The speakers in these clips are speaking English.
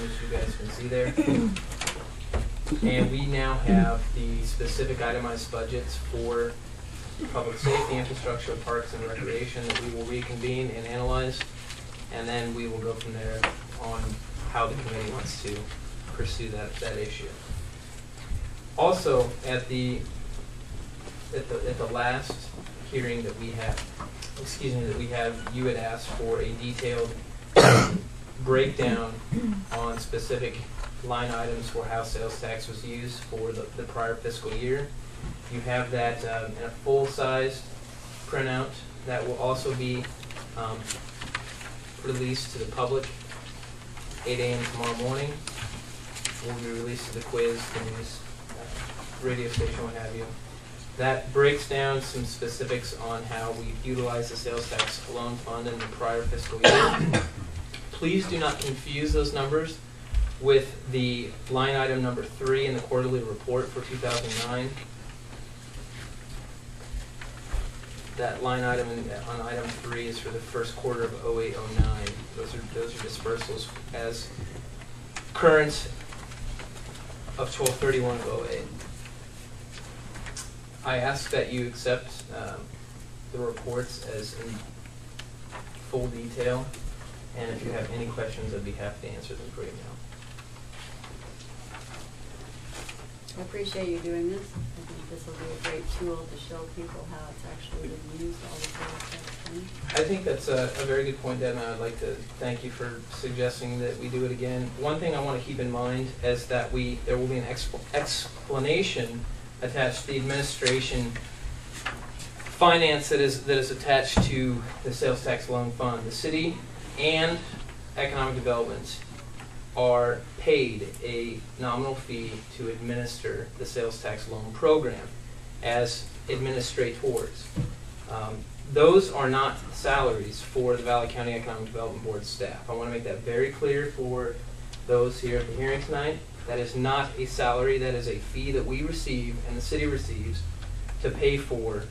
numbers you guys can see there. And we now have the specific itemized budgets for public safety, infrastructure, parks, and recreation that we will reconvene and analyze. And then we will go from there on how the committee wants to pursue that issue. Also, at the last hearing that we had, you had asked for a detailed breakdown on specific line items for how sales tax was used for the prior fiscal year. You have that in a full-sized printout that will also be released to the public 8 a.m. tomorrow morning. Will be released to the quiz, the news, radio station, what have you. That breaks down some specifics on how we utilize the sales tax loan fund in the prior fiscal year. Please do not confuse those numbers with the line item number 3 in the quarterly report for 2009. That line item on item 3 is for the first quarter of 08-09. Those are dispersals as current of 12/31/08. I ask that you accept the reports as in full detail, and if you have any questions, I'd be happy to answer them for you now. I appreciate you doing this. I think this will be a great tool to show people how it's actually been used, all the things. I think that's a very good point, Deb, and I'd like to thank you for suggesting that we do it again. One thing I want to keep in mind is that there will be an explanation attached to the administration finance that is attached to the sales tax loan fund. The city and economic development are paid a nominal fee to administer the sales tax loan program as administrators. Those are not salaries for the Valley County Economic Development Board staff. I want to make that very clear for those here at the hearing tonight. That is not a salary. That is a fee that we receive and the city receives to pay for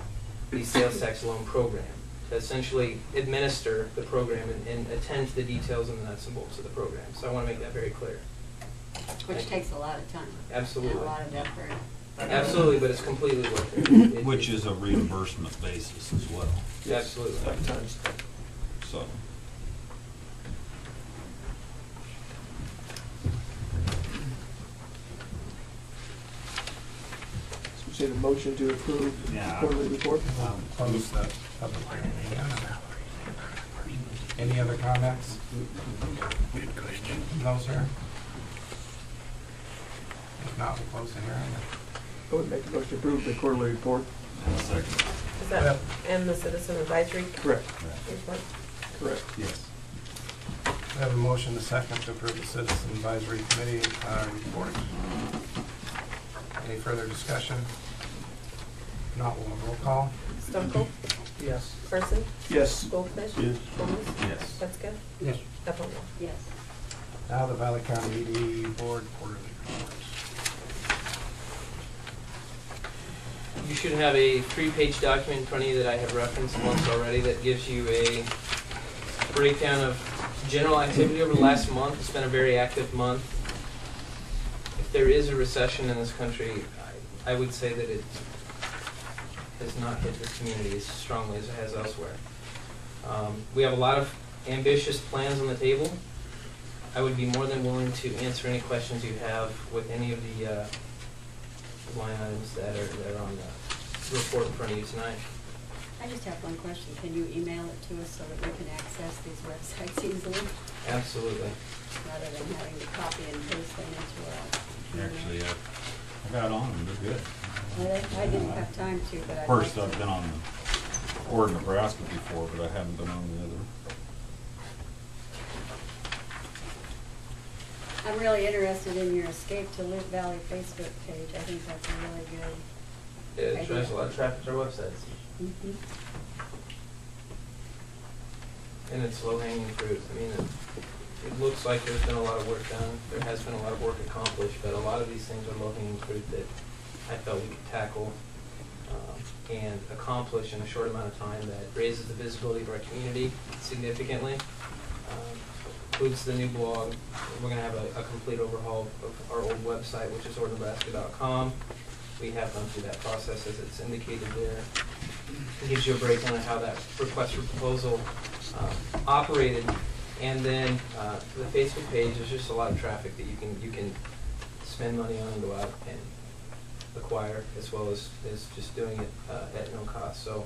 the sales tax loan program, to essentially administer the program and attend to the details and the nuts and bolts of the program. So I want to make that very clear. Which takes a lot of time. Absolutely. And a lot of effort. Absolutely, but it's completely worth it. Which is a reimbursement basis as well. Absolutely. So. So the motion to approve the quarterly report? Close the public hearing. Any other comments? No, sir? If not, we'll close the hearing. I would make a motion to approve the quarterly report. Is that and the citizen advisory Correct. report? Correct. Yes. We have a motion to second to approve the Citizen Advisory Committee report. Any further discussion? If not, we'll roll call. Stumple? Yes. Carson? Yes. Goldfish? Yes. Gomez? Yes. Metzger? Yes. Epplewell? Yes. Now the Valley County ED Board quarterly reports. You should have a 3-page document in front of you that I have referenced once already that gives you a breakdown of general activity over the last month. It's been a very active month. If there is a recession in this country, I would say that it has not hit this community as strongly as it has elsewhere. We have a lot of ambitious plans on the table. I would be more than willing to answer any questions you have with any of the line items that are on the report in front of you tonight. I just have one question. Can you email it to us so that we can access these websites easily? Absolutely. Rather than having to copy and paste them into our... Actually, I got on them. They're good. I didn't have time to, but First, I've been on the Ord, Nebraska before, but I haven't been on the other. I'm really interested in your Escape to Loop Valley Facebook page. I think that's a really good... It drives a lot of traffic to our websites. Mm-hmm. And it's low-hanging fruit. I mean, it looks like there's been a lot of work done. There has been a lot of work accomplished, but a lot of these things are low-hanging fruit that I felt we could tackle and accomplish in a short amount of time that raises the visibility of our community significantly. includes the new blog. We're gonna have a complete overhaul of our old website, which is ornebraska.com. We have gone through that process as it's indicated there. It gives you a breakdown of how that request for proposal operated. And then the Facebook page, there's just a lot of traffic that you can spend money on and go out and acquire, as well as just doing it at no cost. So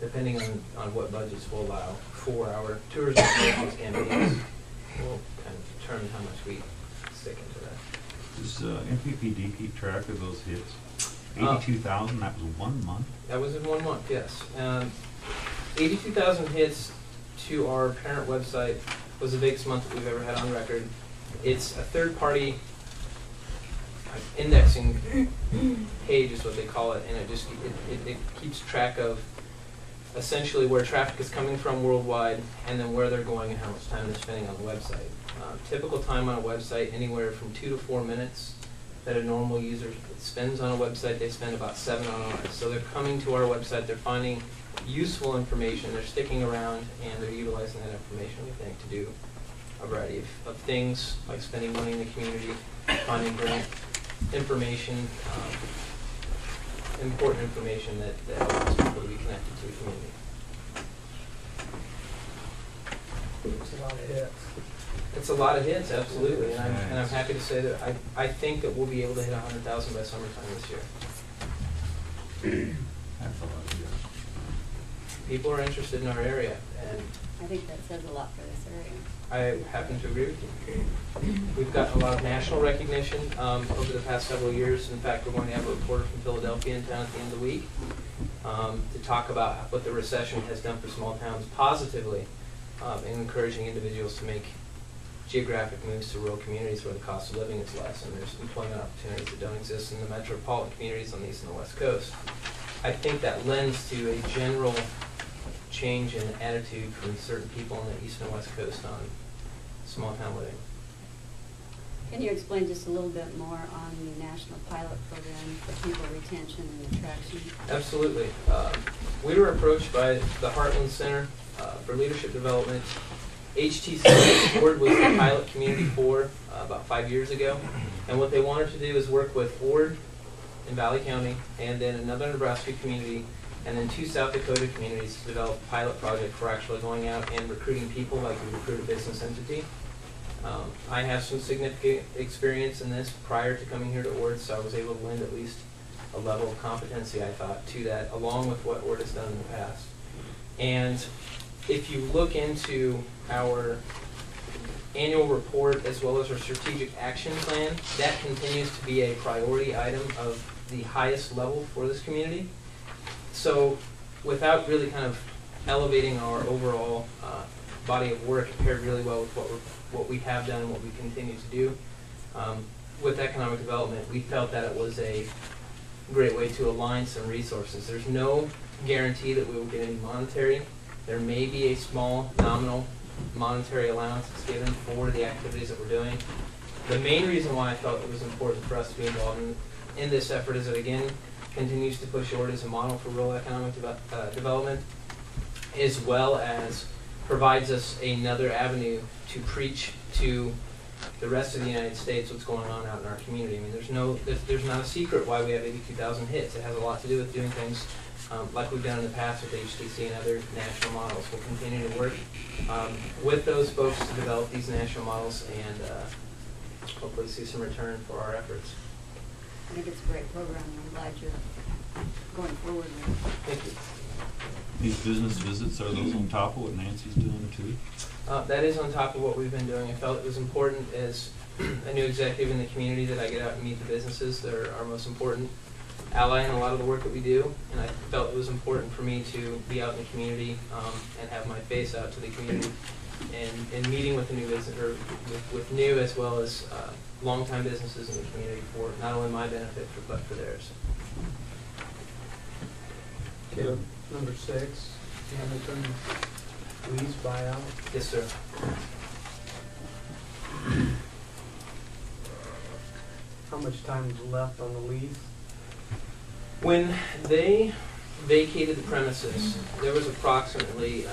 depending on what budgets will allow for our tours and promotions campaigns, we'll kind of determine how much we stick into that. Does MPPD keep track of those hits? 82,000, that was 1 month? That was in 1 month, yes. 82,000 hits to our parent website was the biggest month that we've ever had on record. It's a third-party indexing page is what they call it, and it keeps track of essentially where traffic is coming from worldwide, and then where they're going and how much time they're spending on the website. Typical time on a website, anywhere from 2 to 4 minutes that a normal user spends on a website. They spend about 7 on ours. So they're coming to our website, they're finding useful information, they're sticking around, and they're utilizing that information, we think, to do a variety of things, like spending money in the community, finding grant information, important information that helps people to be connected to the community. It's a lot of hits. It's a lot of hits, absolutely, and I'm happy to say that I think that we'll be able to hit 100,000 by summertime this year. That's a lot of hits. People are interested in our area, and I think that says a lot for this area. I happen to agree with you. We've gotten a lot of national recognition over the past several years. In fact, we're going to have a reporter from Philadelphia in town at the end of the week to talk about what the recession has done for small towns positively, and encouraging individuals to make geographic moves to rural communities where the cost of living is less and there's employment opportunities that don't exist in the metropolitan communities on the east and the west coast. I think that lends to a general change in attitude from certain people on the east and west coast on small town living. Can you explain just a little bit more on the national pilot program for people retention and attraction? Absolutely. We were approached by the Heartland Center for Leadership Development. HTC Ord was the pilot community for about 5 years ago, and what they wanted to do is work with Ord in Valley County and then another Nebraska community and then 2 South Dakota communities to develop a pilot project for actually going out and recruiting people like we recruit a business entity. I have some significant experience in this prior to coming here to Ord, so I was able to lend at least a level of competency, I thought, to that, along with what Ord has done in the past. And if you look into our annual report as well as our strategic action plan, that continues to be a priority item of the highest level for this community. So without really kind of elevating our overall body of work, it paired really well with what we have done and what we continue to do. With economic development, we felt that it was a great way to align some resources. There's no guarantee that we will get any monetary. There may be a small nominal monetary allowance that's given for the activities that we're doing. The main reason why I felt it was important for us to be involved in this effort is that, again, continues to push Ord as a model for rural economic development, as well as provides us another avenue to preach to the rest of the United States what's going on out in our community. I mean, there's not a secret why we have 82,000 hits. It has a lot to do with doing things like we've done in the past with HTC and other national models. We'll continue to work with those folks to develop these national models and hopefully see some return for our efforts. I think it's a great program, and I'm glad you're going forward with it. Thank you. These business visits, are those on top of what Nancy's doing too? That is on top of what we've been doing. I felt it was important as a new executive in the community that I get out and meet the businesses that are our most important ally in a lot of the work that we do, and I felt it was important for me to be out in the community and have my face out to the community and meeting with the new business, or with new as well as longtime businesses in the community for not only my benefit but for theirs. Okay, number 6, Hamilton lease buyout. Yes, sir. How much time is left on the lease? When they vacated the premises, there was approximately